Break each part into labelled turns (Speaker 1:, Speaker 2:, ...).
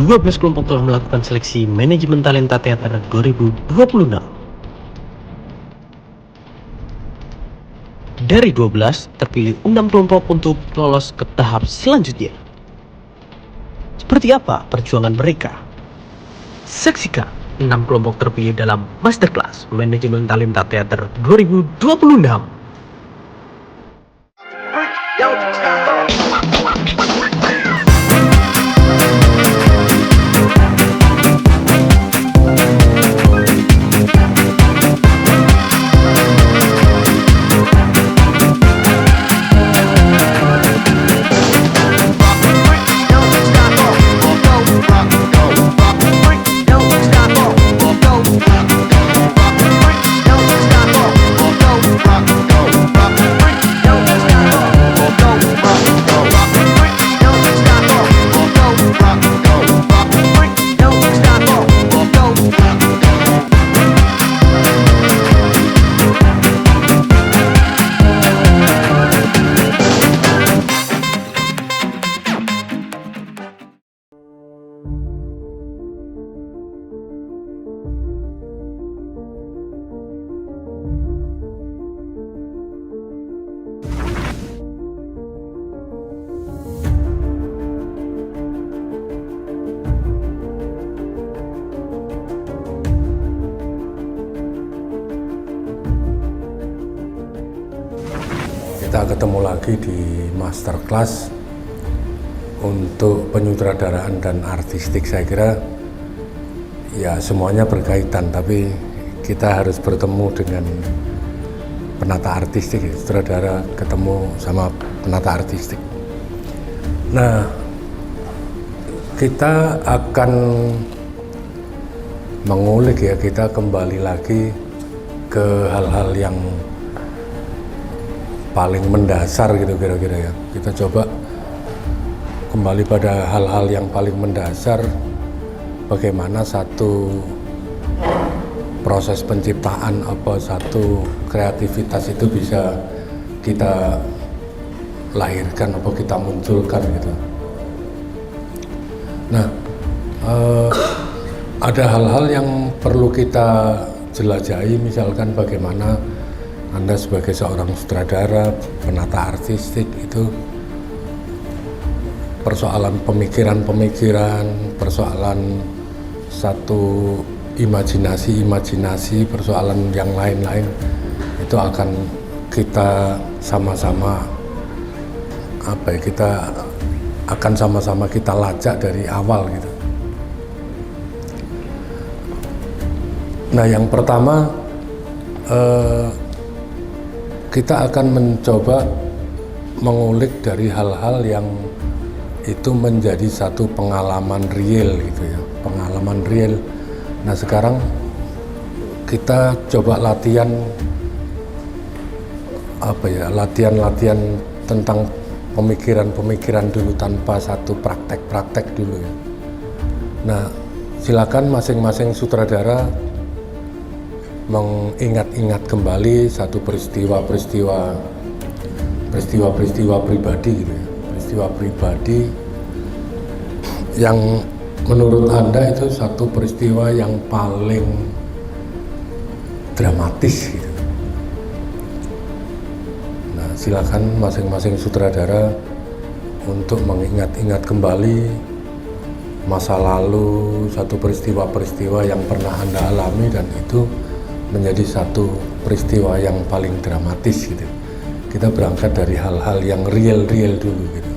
Speaker 1: 12 kelompok telah melakukan seleksi manajemen talenta teater 2026. Dari 12, terpilih 6 kelompok untuk lolos ke tahap selanjutnya. Seperti apa perjuangan mereka? Saksikan 6 kelompok terpilih dalam Masterclass Manajemen Talenta Teater 2026.
Speaker 2: Kita ketemu lagi di Masterclass untuk penyutradaraan dan artistik. Saya kira ya semuanya berkaitan, tapi kita harus bertemu dengan penata artistik, sutradara ketemu sama penata artistik. Nah, kita akan mengulik ya, kita kembali lagi ke hal-hal yang paling mendasar gitu kira-kira ya. Kita coba kembali pada hal-hal yang paling mendasar, bagaimana satu proses penciptaan apa satu kreativitas itu bisa kita lahirkan apa kita munculkan gitu. Nah, ada hal-hal yang perlu kita jelajahi, misalkan bagaimana Anda sebagai seorang sutradara, penata artistik itu persoalan pemikiran-pemikiran, persoalan satu imajinasi-imajinasi, persoalan yang lain-lain itu akan kita sama-sama kita akan sama-sama kita lacak dari awal gitu. Nah, yang pertama kita akan mencoba mengulik dari hal-hal yang itu menjadi satu pengalaman real gitu ya, pengalaman real. Nah, sekarang kita coba latihan latihan tentang pemikiran-pemikiran dulu tanpa satu praktek-praktek dulu ya. Nah, silakan masing-masing sutradara mengingat-ingat kembali satu peristiwa pribadi gitu ya. Peristiwa pribadi yang menurut Anda itu satu peristiwa yang paling dramatis gitu. Nah, silakan masing-masing sutradara untuk mengingat-ingat kembali masa lalu, satu peristiwa-peristiwa yang pernah Anda alami dan itu menjadi satu peristiwa yang paling dramatis gitu. Kita berangkat dari hal-hal yang real dulu gitu.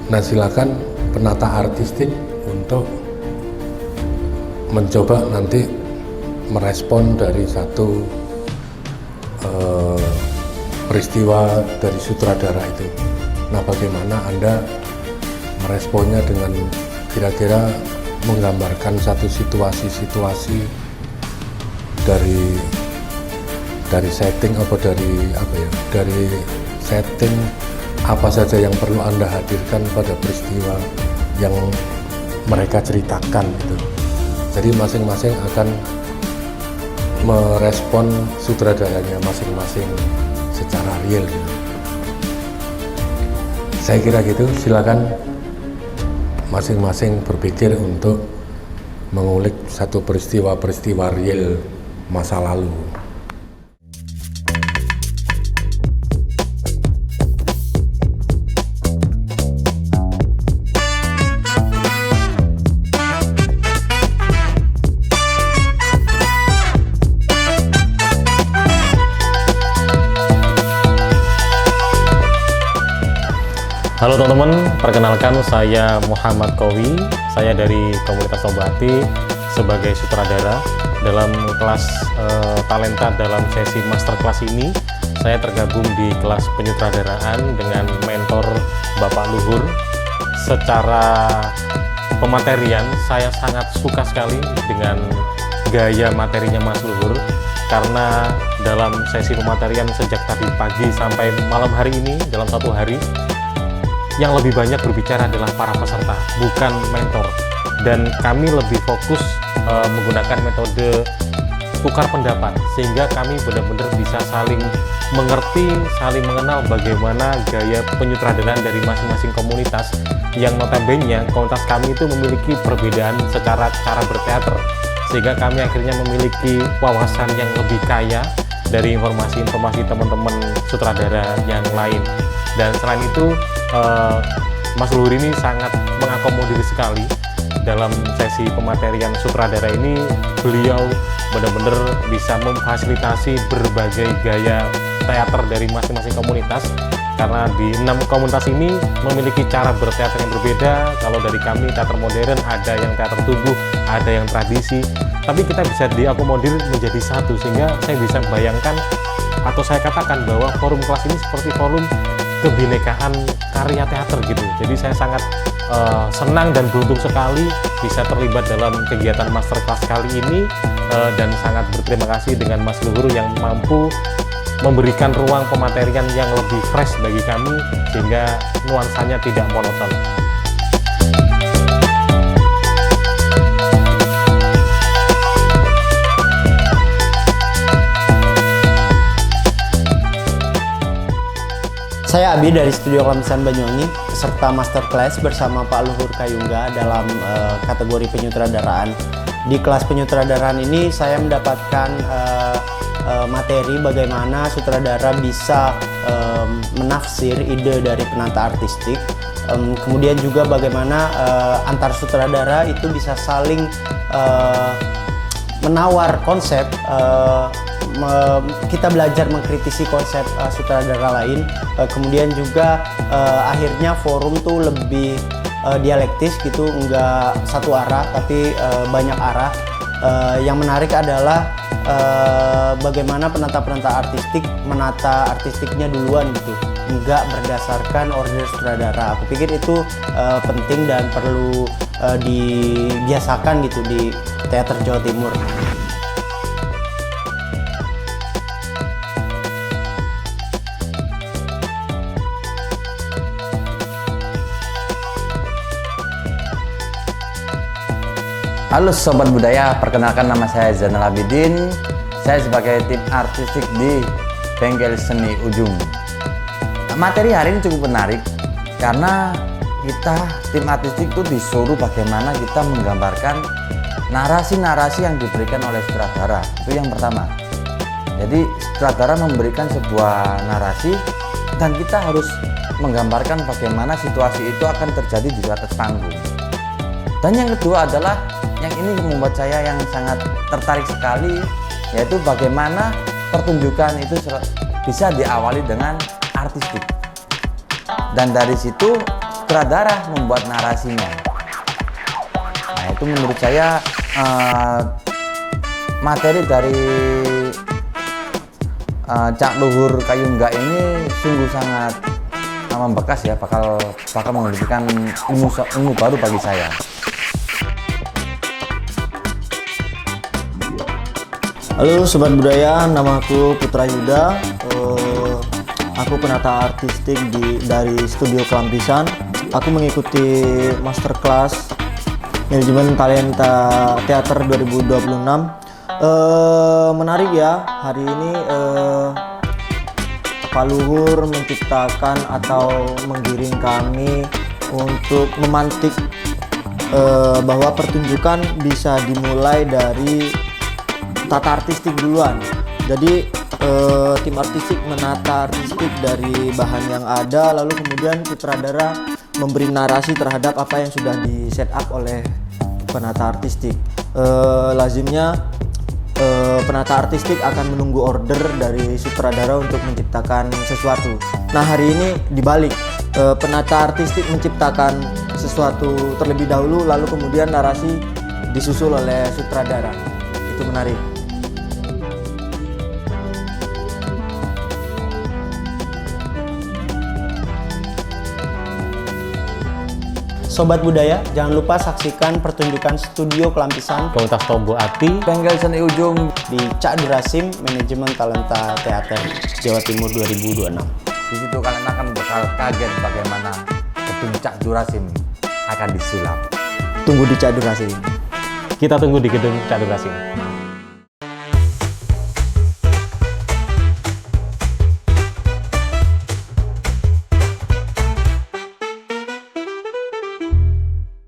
Speaker 2: Nah, silakan penata artistik untuk mencoba nanti merespon dari satu peristiwa dari sutradara itu. Nah, bagaimana Anda meresponnya dengan kira-kira menggambarkan satu situasi-situasi dari setting dari setting apa saja yang perlu Anda hadirkan pada peristiwa yang mereka ceritakan gitu. Jadi masing-masing akan merespon sutradaranya masing-masing secara real gitu. Saya kira gitu, silakan masing-masing berpikir untuk mengulik satu peristiwa-peristiwa real masa lalu.
Speaker 3: Halo teman-teman, perkenalkan saya Muhammad Kowi. Saya dari komunitas Obati sebagai sutradara. Dalam kelas talenta dalam sesi masterclass ini, saya tergabung di kelas penyutradaraan dengan mentor Bapak Luhur. Secara pematerian, saya sangat suka sekali dengan gaya materinya Mas Luhur, karena dalam sesi pematerian sejak tadi pagi sampai malam hari ini, dalam satu hari, yang lebih banyak berbicara adalah para peserta, bukan mentor. Dan kami lebih fokus menggunakan metode tukar pendapat, sehingga kami benar-benar bisa saling mengerti, saling mengenal bagaimana gaya penyutradaraan dari masing-masing komunitas, yang notabene komunitas kami itu memiliki perbedaan secara cara berteater, sehingga kami akhirnya memiliki wawasan yang lebih kaya dari informasi-informasi teman-teman sutradara yang lain. Dan selain itu, Mas Luhur ini sangat mengakomodir sekali dalam sesi pematerian sutradara ini. Beliau benar-benar bisa memfasilitasi berbagai gaya teater dari masing-masing komunitas, karena di 6 komunitas ini memiliki cara berteater yang berbeda. Kalau dari kami teater modern, ada yang teater tubuh, ada yang tradisi, tapi kita bisa diakomodir menjadi satu, sehingga saya bisa membayangkan atau saya katakan bahwa forum kelas ini seperti forum kebinekaan karya teater gitu. Jadi saya sangat senang dan beruntung sekali bisa terlibat dalam kegiatan masterclass kali ini, dan sangat berterima kasih dengan Mas Luhur yang mampu memberikan ruang pematerian yang lebih fresh bagi kami, sehingga nuansanya tidak monoton.
Speaker 4: Saya Abi dari Studio Kelamisan Banyuwangi, peserta masterclass bersama Pak Luhur Kayungga dalam kategori penyutradaraan. Di kelas penyutradaraan ini saya mendapatkan materi bagaimana sutradara bisa menafsir ide dari penata artistik. Kemudian juga bagaimana antar sutradara itu bisa saling menawar konsep. Kita belajar mengkritisi konsep sutradara lain, kemudian juga akhirnya forum tuh lebih dialektis gitu, enggak satu arah tapi banyak arah. Yang menarik adalah bagaimana penata-penata artistik menata artistiknya duluan gitu, enggak berdasarkan order sutradara. Aku pikir itu penting dan perlu dibiasakan gitu di teater Jawa Timur.
Speaker 5: Halo Sobat Budaya, perkenalkan nama saya Zainal Abidin. Saya sebagai tim artistik di Bengkel Seni Ujung. Materi hari ini cukup menarik karena kita tim artistik itu disuruh bagaimana kita menggambarkan narasi-narasi yang diberikan oleh sutradara. Itu yang pertama. Jadi sutradara memberikan sebuah narasi dan kita harus menggambarkan bagaimana situasi itu akan terjadi di atas panggung. Dan yang kedua adalah yang ini membuat saya yang sangat tertarik sekali, yaitu bagaimana pertunjukan itu bisa diawali dengan artistik, dan dari situ sutradara membuat narasinya. Nah, itu menurut saya materi dari Cak Luhur Kayungga ini sungguh sangat membekas ya, bakal memberikan ilmu baru bagi saya.
Speaker 4: Halo Sobat Budaya, nama aku Putra Yuda. Aku penata artistik dari Studio Kelampisan. Aku mengikuti masterclass Manajemen Talenta Teater 2026. Menarik ya, hari ini Pak Luhur menciptakan atau menggiring kami untuk memantik bahwa pertunjukan bisa dimulai dari tata artistik duluan. Jadi tim artistik menata artistik dari bahan yang ada, lalu kemudian sutradara memberi narasi terhadap apa yang sudah di set up oleh penata artistik. Lazimnya penata artistik akan menunggu order dari sutradara untuk menciptakan sesuatu. Nah, hari ini dibalik, penata artistik menciptakan sesuatu terlebih dahulu, lalu kemudian narasi disusul oleh sutradara. Itu menarik. Sobat Budaya, jangan lupa saksikan pertunjukan Studio Kelampisan
Speaker 3: Komunitas Tombo Ati
Speaker 5: Bengkel Seni Ujung.
Speaker 4: di Cak Durasim Manajemen Talenta Teater Jawa Timur 2026.
Speaker 5: Di situ kalian akan bakal kaget bagaimana gedung Cak Durasim akan disulap.
Speaker 4: Tunggu di Cak Durasim.
Speaker 3: kita tunggu di gedung Cak Durasim.